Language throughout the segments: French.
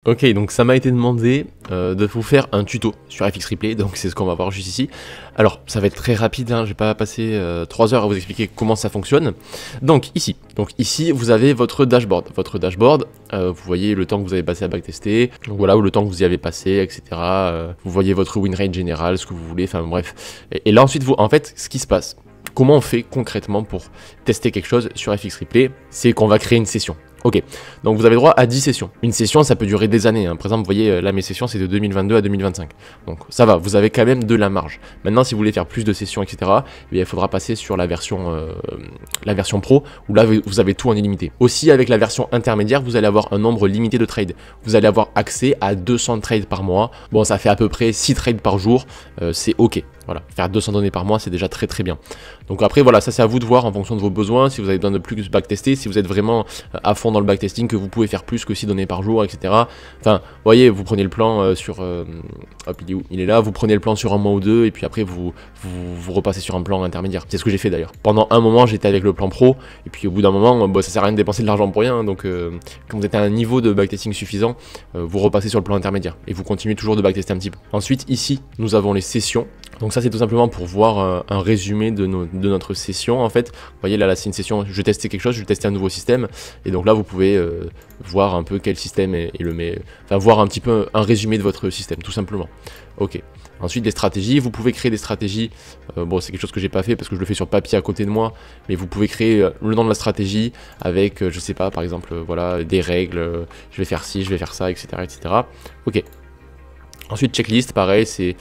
Ok, donc ça m'a été demandé de vous faire un tuto sur FX Replay, donc c'est ce qu'on va voir juste ici. Alors, ça va être très rapide, hein, je vais pas passer 3 heures à vous expliquer comment ça fonctionne. Donc ici, vous avez votre dashboard. Vous voyez le temps que vous avez passé à backtester, donc voilà, ou le temps que vous y avez passé, etc. Vous voyez votre win rate général, ce que vous voulez, enfin bref. Et là ensuite, en fait, ce qui se passe, comment on fait concrètement pour tester quelque chose sur FX Replay, c'est qu'on va créer une session. Ok, donc vous avez droit à 10 sessions. Une session, ça peut durer des années, hein. Par exemple, vous voyez, là mes sessions, c'est de 2022 à 2025. Donc ça va, vous avez quand même de la marge. Maintenant, si vous voulez faire plus de sessions, etc., eh bien, il faudra passer sur la version Pro, où là, vous avez tout en illimité. Aussi, avec la version intermédiaire, vous allez avoir un nombre limité de trades. Vous allez avoir accès à 200 trades par mois. Bon, ça fait à peu près 6 trades par jour, c'est ok. Voilà, faire 200 données par mois, c'est déjà très très bien. Donc après, voilà, ça c'est à vous de voir en fonction de vos besoins, si vous avez besoin de plus backtester, si vous êtes vraiment à fond dans le backtesting, que vous pouvez faire plus que 6 données par jour, etc. Enfin, vous voyez, vous prenez le plan sur... hop, il est où? Il est là, vous prenez le plan sur un mois ou deux, et puis après, vous repassez sur un plan intermédiaire. C'est ce que j'ai fait d'ailleurs. Pendant un moment, j'étais avec le plan pro, et puis au bout d'un moment, bah, ça sert à rien de dépenser de l'argent pour rien, hein, donc quand vous êtes à un niveau de backtesting suffisant, vous repassez sur le plan intermédiaire, et vous continuez toujours de backtester un petit peu. Ensuite, ici, nous avons les sessions. Donc ça c'est tout simplement pour voir un résumé de notre session en fait. Vous voyez là c'est une session, je testais quelque chose, je testais un nouveau système. Et donc là vous pouvez voir un peu quel système est le meilleur. Enfin voir un petit peu un résumé de votre système tout simplement. Ok. Ensuite les stratégies, vous pouvez créer des stratégies. Bon c'est quelque chose que j'ai pas fait parce que je le fais sur papier à côté de moi. Mais vous pouvez créer le nom de la stratégie avec je sais pas par exemple voilà des règles. Je vais faire ci, je vais faire ça, etc. etc. Ok. Ensuite, checklist, pareil, c'est,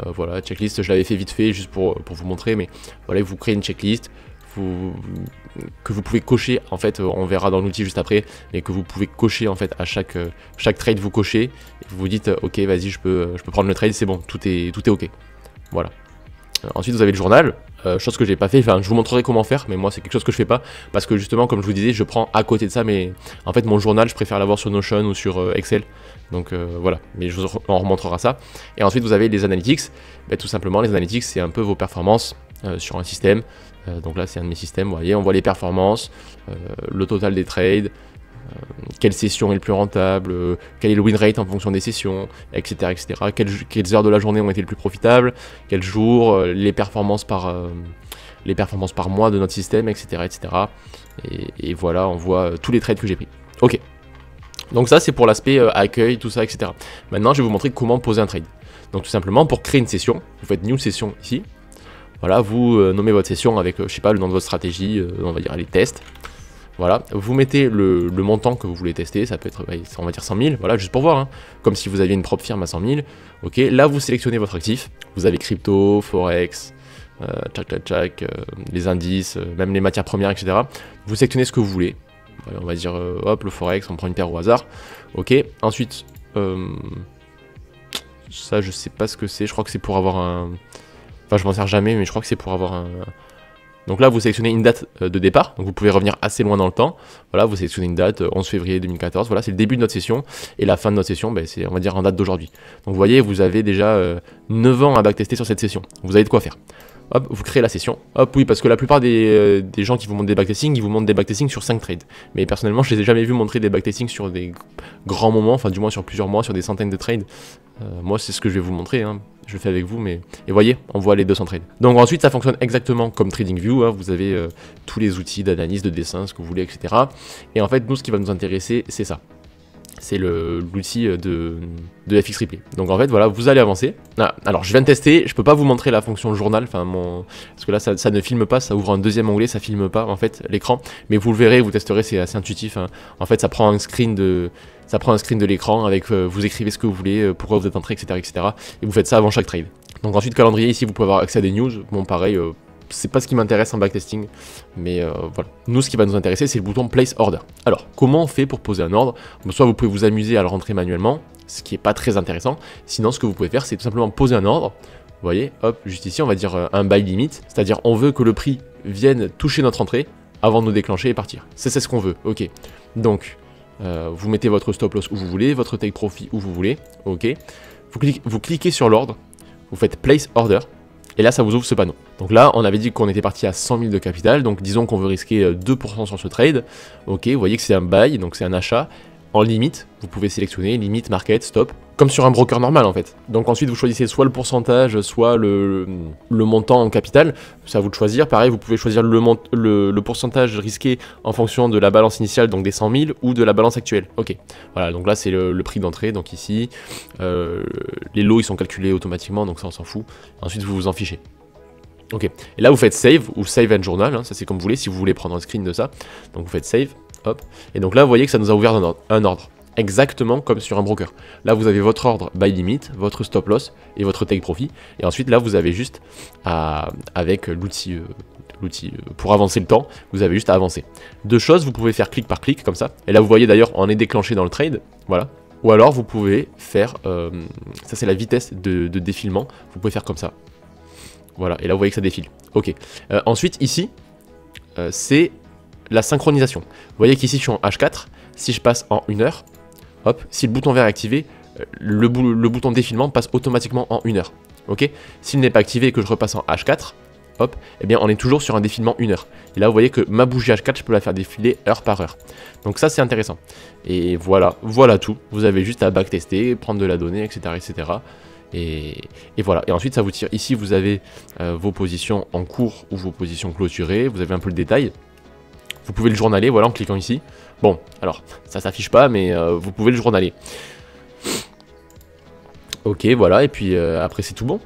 voilà, checklist, je l'avais fait vite fait, juste pour vous montrer, mais voilà, vous créez une checklist, que vous pouvez cocher, en fait, on verra dans l'outil juste après, mais que vous pouvez cocher, en fait, à chaque trade, vous cochez, et vous vous dites, ok, vas-y, je peux prendre le trade, c'est bon, tout est ok, voilà. Ensuite, vous avez le journal, chose que j'ai pas fait, enfin, je vous montrerai comment faire, mais moi, c'est quelque chose que je fais pas, parce que justement, comme je vous disais, je prends à côté de ça, mais en fait, mon journal, je préfère l'avoir sur Notion ou sur Excel, donc voilà, mais on remontrera ça. Et ensuite, vous avez les analytics, ben, tout simplement, les analytics, c'est un peu vos performances sur un système, donc là, c'est un de mes systèmes, vous voyez, on voit les performances, le total des trades, quelle session est le plus rentable, quel est le win rate en fonction des sessions, etc. etc. Quelles heures de la journée ont été les plus profitables, quels jours, les performances par mois de notre système, etc. etc. Et voilà, on voit tous les trades que j'ai pris. Ok. Donc ça, c'est pour l'aspect accueil, tout ça, etc. Maintenant, je vais vous montrer comment poser un trade. Donc tout simplement, pour créer une session, vous faites New Session ici. Voilà, vous nommez votre session avec, je sais pas, le nom de votre stratégie, on va dire les tests. Voilà, vous mettez le montant que vous voulez tester, ça peut être, on va dire 100 000, voilà, juste pour voir, hein, comme si vous aviez une propre firme à 100 000. Ok, là vous sélectionnez votre actif, vous avez crypto, forex, les indices, même les matières premières, etc. Vous sélectionnez ce que vous voulez, voilà, on va dire, hop, le forex, on prend une paire au hasard. Ok, ensuite, ça je sais pas ce que c'est, je crois que c'est pour avoir un... Enfin, je m'en sers jamais, mais je crois que c'est pour avoir un... Donc là, vous sélectionnez une date de départ, donc vous pouvez revenir assez loin dans le temps. Voilà, vous sélectionnez une date, 11 février 2014, voilà, c'est le début de notre session, et la fin de notre session, ben, c'est, on va dire, en date d'aujourd'hui. Donc vous voyez, vous avez déjà 9 ans à backtester sur cette session, vous avez de quoi faire. Hop, vous créez la session. Hop, oui, parce que la plupart des gens qui vous montrent des backtestings, ils vous montrent des backtestings sur 5 trades. Mais personnellement, je les ai jamais vus montrer des backtestings sur des grands moments, enfin du moins sur plusieurs mois, sur des centaines de trades. Moi, c'est ce que je vais vous montrer, hein. Je le fais avec vous, mais... Et voyez, on voit les 200 trades. Donc ensuite, ça fonctionne exactement comme TradingView, hein. Vous avez tous les outils d'analyse, de dessin, ce que vous voulez, etc. Et en fait, nous, ce qui va nous intéresser, c'est ça. C'est l'outil de FX Replay. Donc en fait, voilà, vous allez avancer. Ah, alors, je viens de tester, je peux pas vous montrer la fonction journal, enfin, parce que là, ça ne filme pas, ça ouvre un deuxième onglet, ça filme pas, en fait, l'écran. Mais vous le verrez, vous testerez, c'est assez intuitif, hein. En fait, ça prend un screen de l'écran avec, vous écrivez ce que vous voulez, pourquoi vous êtes entré, etc., etc. Et vous faites ça avant chaque trade. Donc ensuite, calendrier, ici, vous pouvez avoir accès à des news. Bon, pareil, c'est pas ce qui m'intéresse en backtesting, mais voilà. Nous, ce qui va nous intéresser, c'est le bouton Place Order. Alors, comment on fait pour poser un ordre? Bon, soit vous pouvez vous amuser à le rentrer manuellement, ce qui est pas très intéressant. Sinon, ce que vous pouvez faire, c'est tout simplement poser un ordre. Vous voyez, hop, juste ici, on va dire un buy limit, c'est-à-dire on veut que le prix vienne toucher notre entrée avant de nous déclencher et partir. C'est ce qu'on veut, ok. Donc, vous mettez votre stop loss où vous voulez, votre take profit où vous voulez, ok. Vous cliquez sur l'ordre, vous faites Place Order, et là ça vous ouvre ce panneau. Donc là on avait dit qu'on était parti à 100 000 de capital, donc disons qu'on veut risquer 2% sur ce trade, ok, vous voyez que c'est un buy, donc c'est un achat, en limite, vous pouvez sélectionner limite, market, stop, comme sur un broker normal en fait. Donc ensuite vous choisissez soit le pourcentage, soit le montant en capital, c'est à vous de choisir. Pareil, vous pouvez choisir le pourcentage risqué en fonction de la balance initiale, donc des 100 000, ou de la balance actuelle. Ok, voilà, donc là c'est le prix d'entrée, donc ici, les lots ils sont calculés automatiquement, donc ça on s'en fout. Ensuite vous vous en fichez. Ok, et là vous faites save, ou save and journal, hein, ça c'est comme vous voulez, si vous voulez prendre un screen de ça. Donc vous faites save, hop, et donc là vous voyez que ça nous a ouvert un ordre. Exactement comme sur un broker. Là vous avez votre ordre buy limit, votre stop loss et votre take profit. Et ensuite là vous avez juste avec l'outil pour avancer le temps, vous avez juste à avancer. Deux choses, vous pouvez faire clic par clic comme ça. Et là vous voyez d'ailleurs on est déclenché dans le trade, voilà. Ou alors vous pouvez faire, ça c'est la vitesse de défilement, vous pouvez faire comme ça. Voilà, et là vous voyez que ça défile. Ok. Ensuite ici, c'est la synchronisation. Vous voyez qu'ici je suis en H4, si je passe en 1 heure, hop, si le bouton vert est activé, le bouton défilement passe automatiquement en 1 heure. Ok. S'il n'est pas activé et que je repasse en H4, hop, eh bien on est toujours sur un défilement 1 heure. Et là vous voyez que ma bougie H4, je peux la faire défiler heure par heure. Donc ça c'est intéressant. Et voilà, voilà tout. Vous avez juste à backtester, prendre de la donnée, etc. etc. Et voilà, et ensuite ça vous tire. Ici vous avez vos positions en cours ou vos positions clôturées, vous avez un peu le détail. Vous pouvez le journaler, voilà, en cliquant ici. Bon, alors, ça s'affiche pas, mais vous pouvez le journaler. Ok, voilà, et puis après c'est tout bon.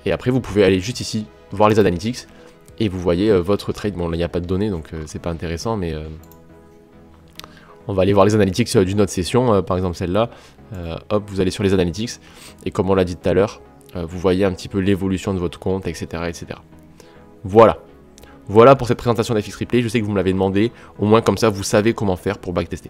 Et après vous pouvez aller juste ici, voir les analytics, et vous voyez votre trade. Bon là il n'y a pas de données, donc c'est pas intéressant, mais on va aller voir les analytics d'une autre session, par exemple celle-là. Hop, vous allez sur les analytics, et comme on l'a dit tout à l'heure, vous voyez un petit peu l'évolution de votre compte, etc. etc. Voilà. Voilà pour cette présentation d'FX Replay, je sais que vous me l'avez demandé, au moins comme ça vous savez comment faire pour backtester.